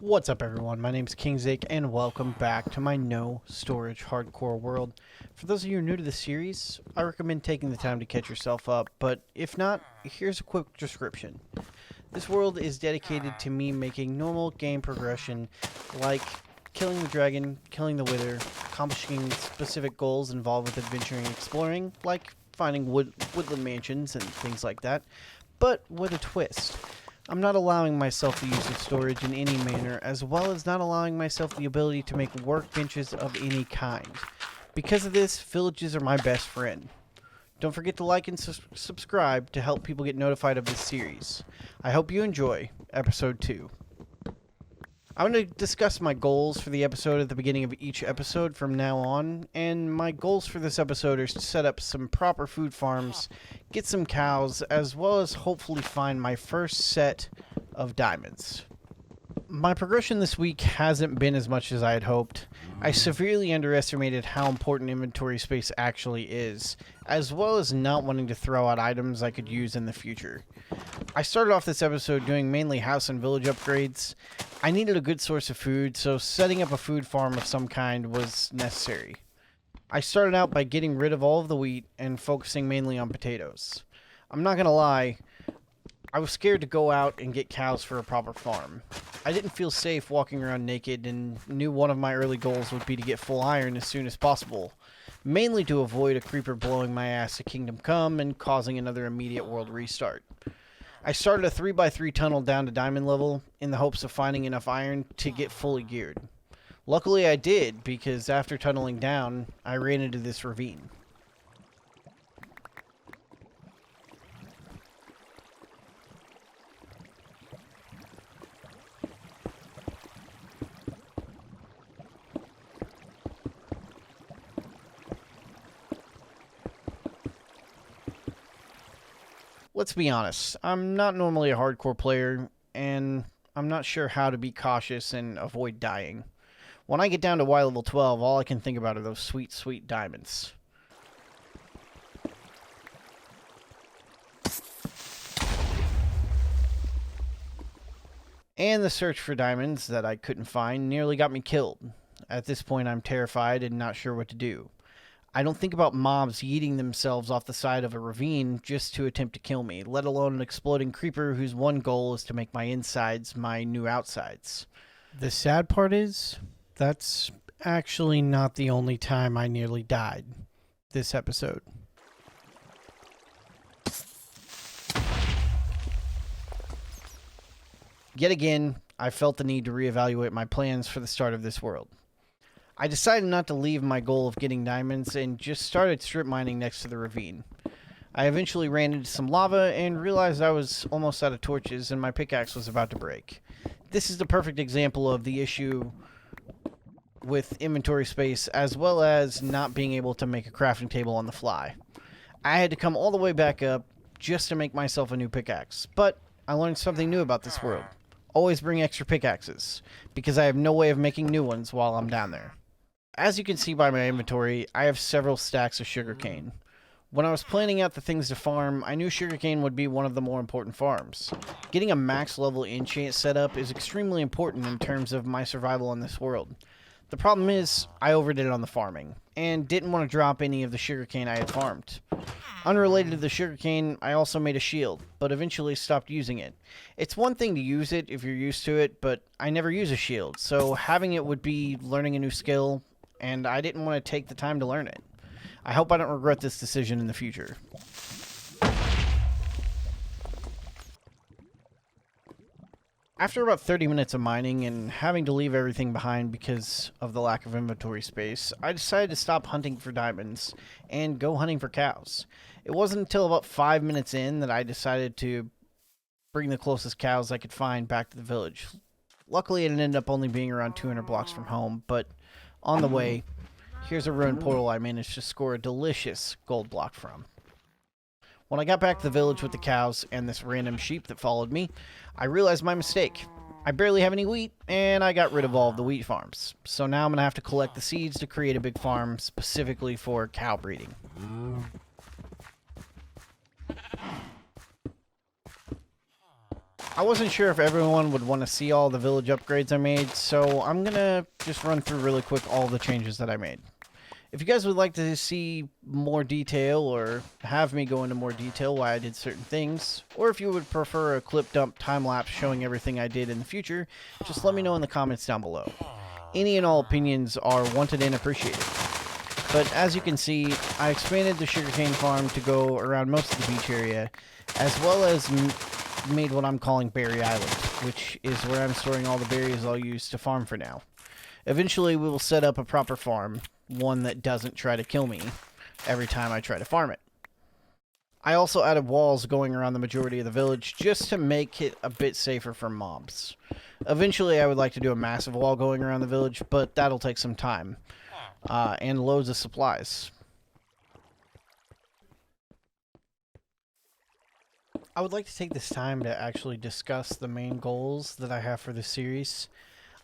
What's up everyone, my name is Kingzake and welcome back to my no storage hardcore world. For those of you who are new to the series, I recommend taking the time to catch yourself up, but if not, here's a quick description. This world is dedicated to me making normal game progression like killing the dragon, killing the wither, accomplishing specific goals involved with adventuring and exploring, like finding woodland mansions and things like that, but with a twist. I'm not allowing myself the use of storage in any manner, as well as not allowing myself the ability to make workbenches of any kind. Because of this, villages are my best friend. Don't forget to like and subscribe to help people get notified of this series. I hope you enjoy Episode 2. I'm going to discuss my goals for the episode at the beginning of each episode from now on, and my goals for this episode are to set up some proper food farms, get some cows, as well as hopefully find my first set of diamonds. My progression this week hasn't been as much as I had hoped. I severely underestimated how important inventory space actually is, as well as not wanting to throw out items I could use in the future. I started off this episode doing mainly house and village upgrades. I needed a good source of food, so setting up a food farm of some kind was necessary. I started out by getting rid of all of the wheat and focusing mainly on potatoes. I'm not gonna lie, I was scared to go out and get cows for a proper farm. I didn't feel safe walking around naked and knew one of my early goals would be to get full iron as soon as possible, mainly to avoid a creeper blowing my ass to Kingdom Come and causing another immediate world restart. I started a 3x3 tunnel down to diamond level in the hopes of finding enough iron to get fully geared. Luckily I did, because after tunneling down, I ran into this ravine. Let's be honest, I'm not normally a hardcore player, and I'm not sure how to be cautious and avoid dying. When I get down to Y level 12, all I can think about are those sweet, sweet diamonds. And the search for diamonds that I couldn't find nearly got me killed. At this point, I'm terrified and not sure what to do. I don't think about mobs yeeting themselves off the side of a ravine just to attempt to kill me, let alone an exploding creeper whose one goal is to make my insides my new outsides. The sad part is, that's actually not the only time I nearly died this episode. Yet again, I felt the need to reevaluate my plans for the start of this world. I decided not to leave my goal of getting diamonds and just started strip mining next to the ravine. I eventually ran into some lava and realized I was almost out of torches and my pickaxe was about to break. This is the perfect example of the issue with inventory space, as well as not being able to make a crafting table on the fly. I had to come all the way back up just to make myself a new pickaxe, but I learned something new about this world. Always bring extra pickaxes, because I have no way of making new ones while I'm down there. As you can see by my inventory, I have several stacks of sugarcane. When I was planning out the things to farm, I knew sugarcane would be one of the more important farms. Getting a max level enchant set up is extremely important in terms of my survival in this world. The problem is, I overdid it on the farming, and didn't want to drop any of the sugarcane I had farmed. Unrelated to the sugarcane, I also made a shield, but eventually stopped using it. It's one thing to use it if you're used to it, but I never use a shield, so having it would be learning a new skill, and I didn't want to take the time to learn it. I hope I don't regret this decision in the future. After about 30 minutes of mining and having to leave everything behind because of the lack of inventory space, I decided to stop hunting for diamonds and go hunting for cows. It wasn't until about 5 minutes in that I decided to bring the closest cows I could find back to the village. Luckily, it ended up only being around 200 blocks from home, but on the way, here's a ruined portal I managed to score a delicious gold block from. When I got back to the village with the cows and this random sheep that followed me, I realized my mistake. I barely have any wheat, and I got rid of all of the wheat farms. So now I'm going to have to collect the seeds to create a big farm specifically for cow breeding. I wasn't sure if everyone would want to see all the village upgrades I made, so I'm gonna just run through really quick all the changes that I made. If you guys would like to see more detail or have me go into more detail why I did certain things, or if you would prefer a clip dump time-lapse showing everything I did in the future, just let me know in the comments down below. Any and all opinions are wanted and appreciated. But as you can see, I expanded the sugarcane farm to go around most of the beach area, as well as made what I'm calling Berry Island, which is where I'm storing all the berries I'll use to farm for now. Eventually we will set up a proper farm, one that doesn't try to kill me every time I try to farm it. I also added walls going around the majority of the village just to make it a bit safer from mobs. Eventually I would like to do a massive wall going around the village, but that'll take some time. And loads of supplies. I would like to take this time to actually discuss the main goals that I have for this series.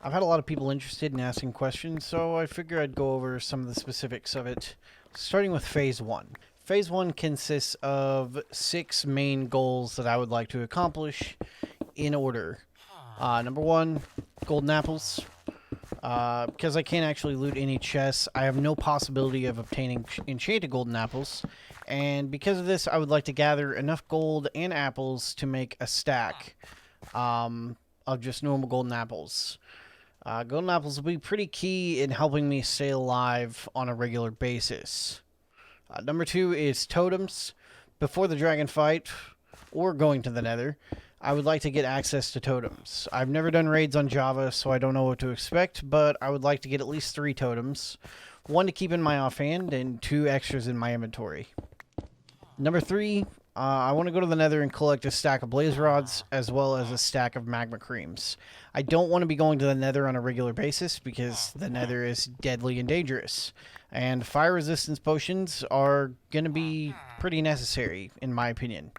I've had a lot of people interested in asking questions, so I figure I'd go over some of the specifics of it, starting with Phase 1. Phase 1 consists of 6 main goals that I would like to accomplish in order. Number 1, golden apples. Because I can't actually loot any chests, I have no possibility of obtaining enchanted golden apples. And because of this, I would like to gather enough gold and apples to make a stack of just normal golden apples. Golden apples will be pretty key in helping me stay alive on a regular basis. Number 2 is totems. Before the dragon fight, or going to the nether, I would like to get access to totems. I've never done raids on Java, so I don't know what to expect, but I would like to get at least 3 totems. 1 to keep in my offhand, and 2 extras in my inventory. Number 3, I want to go to the nether and collect a stack of blaze rods, as well as a stack of magma creams. I don't want to be going to the nether on a regular basis, because the nether is deadly and dangerous. And fire resistance potions are going to be pretty necessary, in my opinion.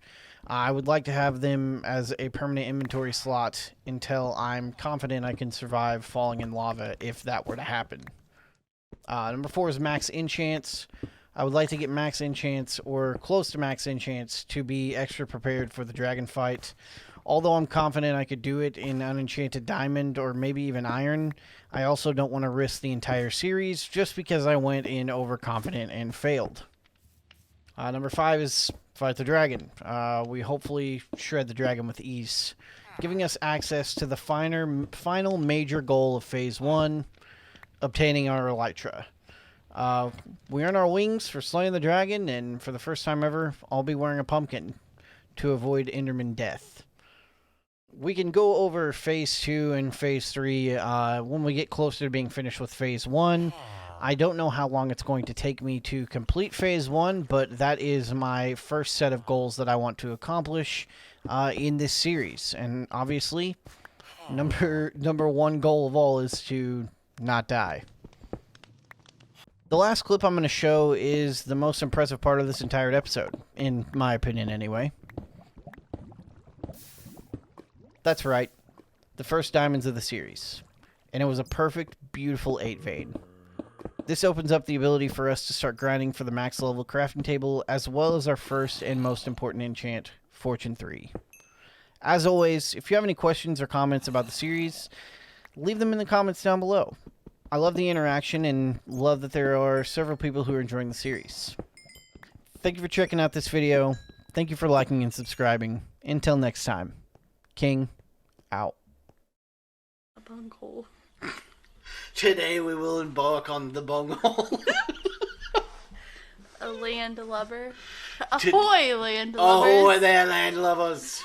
I would like to have them as a permanent inventory slot until I'm confident I can survive falling in lava if that were to happen. Number 4 is max enchants. I would like to get max enchants or close to max enchants to be extra prepared for the dragon fight. Although I'm confident I could do it in unenchanted diamond or maybe even iron, I also don't want to risk the entire series just because I went in overconfident and failed. Number 5 is fight the dragon. We hopefully shred the dragon with ease, giving us access to the final major goal of Phase 1, obtaining our elytra. We earn our wings for slaying the dragon, and for the first time ever, I'll be wearing a pumpkin to avoid Enderman death. We can go over Phase 2 and Phase 3 when we get closer to being finished with Phase 1. I don't know how long it's going to take me to complete Phase 1, but that is my first set of goals that I want to accomplish in this series. And obviously, number 1 goal of all is to not die. The last clip I'm going to show is the most impressive part of this entire episode, in my opinion anyway. That's right, the first diamonds of the series. And it was a perfect, beautiful 8 vein. This opens up the ability for us to start grinding for the max level crafting table, as well as our first and most important enchant, Fortune 3. As always, if you have any questions or comments about the series, leave them in the comments down below. I love the interaction and love that there are several people who are enjoying the series. Thank you for checking out this video. Thank you for liking and subscribing. Until next time, King out. A bunghole. Today we will embark on the bunghole. A land lover. Ahoy, land lovers. Ahoy there, land lovers.